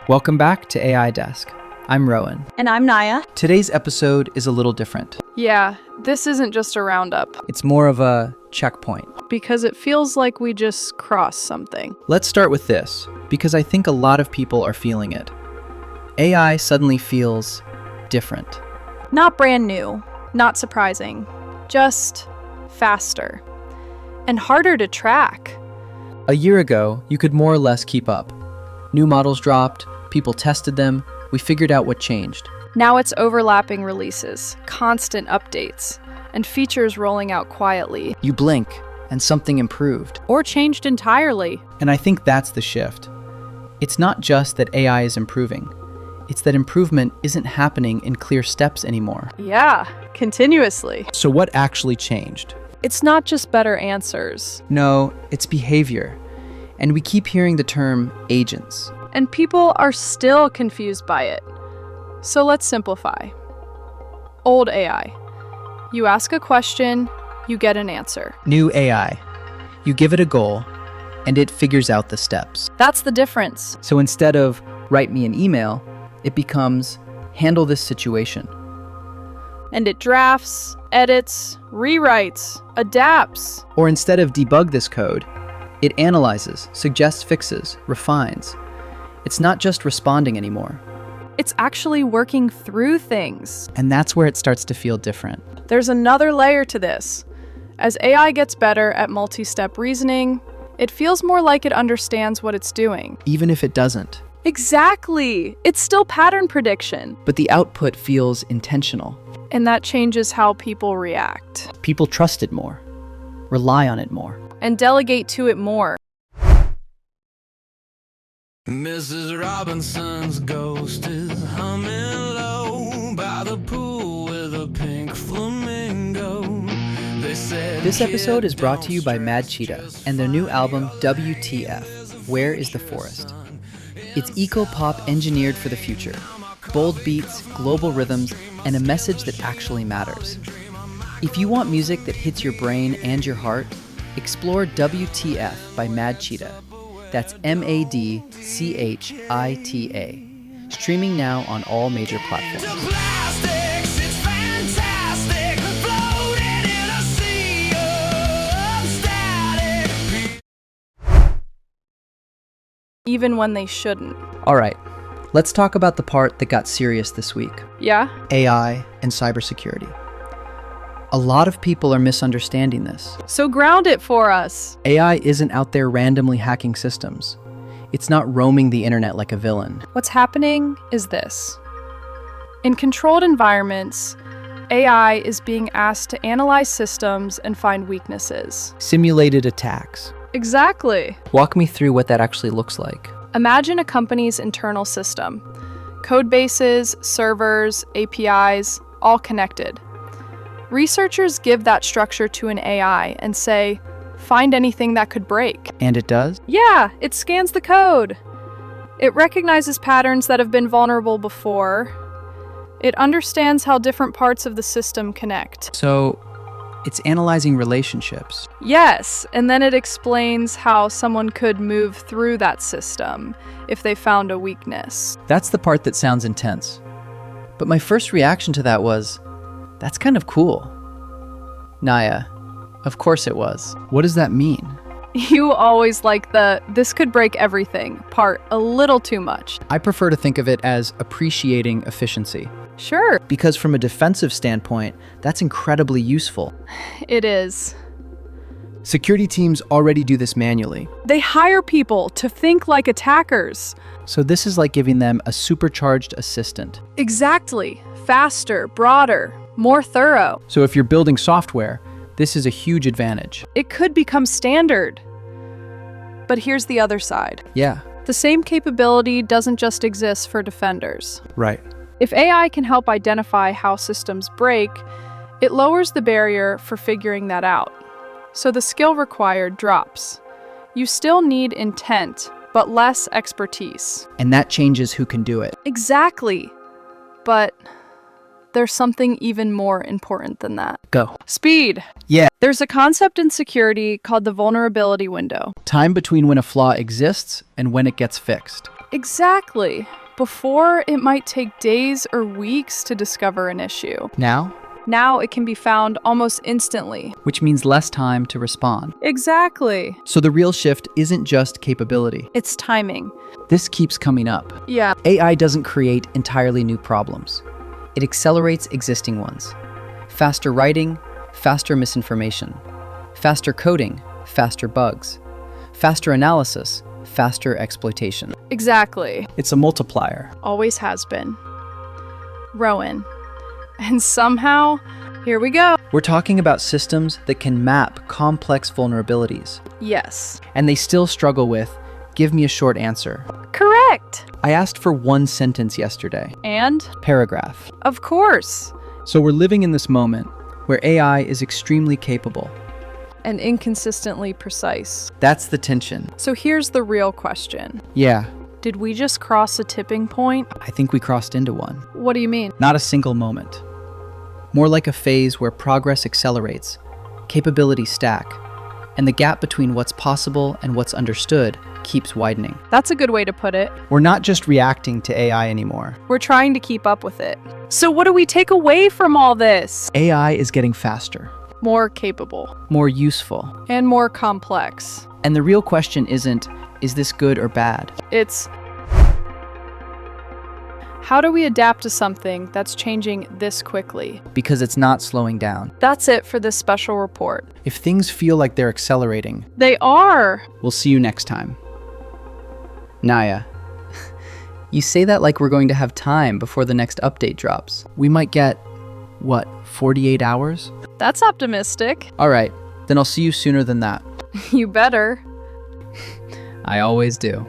Welcome back to AI Desk. I'm Rowan. And I'm Naya. Today's episode is a little different. Yeah, this isn't just a roundup, It's more of a checkpoint. because it feels like we just crossed something. Let's start with this, because I think a lot of people are feeling it. AI suddenly feels different. Not brand new, not surprising, just faster and harder to track. A year ago, you could more or less keep up. New models dropped, people tested them, we figured out what changed. Now it's overlapping releases, constant updates, and features rolling out quietly. You blink, and something improved. Or changed entirely. And I think that's the shift. It's not just that AI is improving. It's that improvement isn't happening in clear steps anymore. Yeah, continuously. So what actually changed? It's not just better answers. No, it's behavior. And we keep hearing the term agents. And people are still confused by it. So let's simplify. Old AI. You ask a question, you get an answer. New AI. You give it a goal, and it figures out the steps. That's the difference. So instead of write me an email, it becomes handle this situation. And it drafts, edits, rewrites, adapts. Or instead of debug this code, it analyzes, suggests fixes, refines. It's not just responding anymore. It's actually working through things. And that's where it starts to feel different. There's another layer to this. As AI gets better at multi-step reasoning, it feels more like it understands what it's doing. Even if it doesn't. Exactly! It's still pattern prediction. But the output feels intentional. And that changes how people react. People trust it more, rely on it more. And delegate to it more. Mrs. Robinson's ghost is humming low by the pool with a pink flamingo. They said This episode is brought to you by Mad Cheetah and their new album WTF, Where is the Forest? It's eco-pop engineered for the future. Bold beats, global rhythms, and a message that actually matters. If you want music that hits your brain and your heart, explore WTF by Mad Cheetah. That's MADCHITA. Streaming now on all major platforms. plastics, it's fantastic, floating in a sea of static. Even when they shouldn't. All right, let's talk about the part that got serious this week. Yeah? AI and cybersecurity. A lot of people are misunderstanding this. So ground it for us. AI isn't out there randomly hacking systems. It's not roaming the internet like a villain. What's happening is this. In controlled environments, AI is being asked to analyze systems and find weaknesses. Simulated attacks. Exactly. Walk me through what that actually looks like. Imagine a company's internal system. Code bases, servers, APIs, all connected. Researchers give that structure to an AI and say, find anything that could break. And it does? Yeah, it scans the code. It recognizes patterns that have been vulnerable before. It understands how different parts of the system connect. So, it's analyzing relationships. Yes, and then it explains how someone could move through that system if they found a weakness. That's the part that sounds intense. But my first reaction to that was, that's kind of cool. Naya, of course it was. What does that mean? You always like the "this could break everything" part a little too much. I prefer to think of it as appreciating efficiency. Sure, Because from a defensive standpoint, that's incredibly useful. it is. Security teams already do this manually. They hire people to think like attackers. So this is like giving them a supercharged assistant. Exactly. Faster, broader, more thorough. So if you're building software, this is a huge advantage. It could become standard. But here's the other side. Yeah, The same capability doesn't just exist for defenders. right. If AI can help identify how systems break, it lowers the barrier for figuring that out. So the skill required drops. You still need intent, but less expertise. And that changes who can do it. Exactly. But there's something even more important than that. Go. Speed. Yeah. There's a concept in security called the vulnerability window. Time between when a flaw exists and when it gets fixed. Exactly. Before, it might take days or weeks to discover an issue. Now it can be found almost instantly. Which means less time to respond. Exactly. So the real shift isn't just capability. It's timing. This keeps coming up. Yeah. AI doesn't create entirely new problems. It accelerates existing ones. Faster writing, faster misinformation. Faster coding, faster bugs. Faster analysis, faster exploitation. Exactly. It's a multiplier. Always has been. Rowan. And somehow, here we go. We're talking about systems that can map complex vulnerabilities. Yes. And they still struggle with, give me a short answer. Correct. I asked for one sentence yesterday. And? Paragraph. Of course. So we're living in this moment where AI is extremely capable. And inconsistently precise. That's the tension. So here's the real question. Yeah, Did we just cross a tipping point? I think we crossed into one. What do you mean? Not a single moment. More like a phase where progress accelerates, capabilities stack, and the gap between what's possible and what's understood keeps widening. That's a good way to put it. We're not just reacting to AI anymore. We're trying to keep up with it. So what do we take away from all this? AI is getting faster, More capable. more useful. And more complex. And the real question isn't, is this good or bad? It's how do we adapt to something that's changing this quickly? Because it's not slowing down. That's it for this special report. If things feel like they're accelerating, They are. we'll see you next time. Naya, you say that like we're going to have time before the next update drops. We might get, 48 hours? That's optimistic. All right, then I'll see you sooner than that. You better. I always do.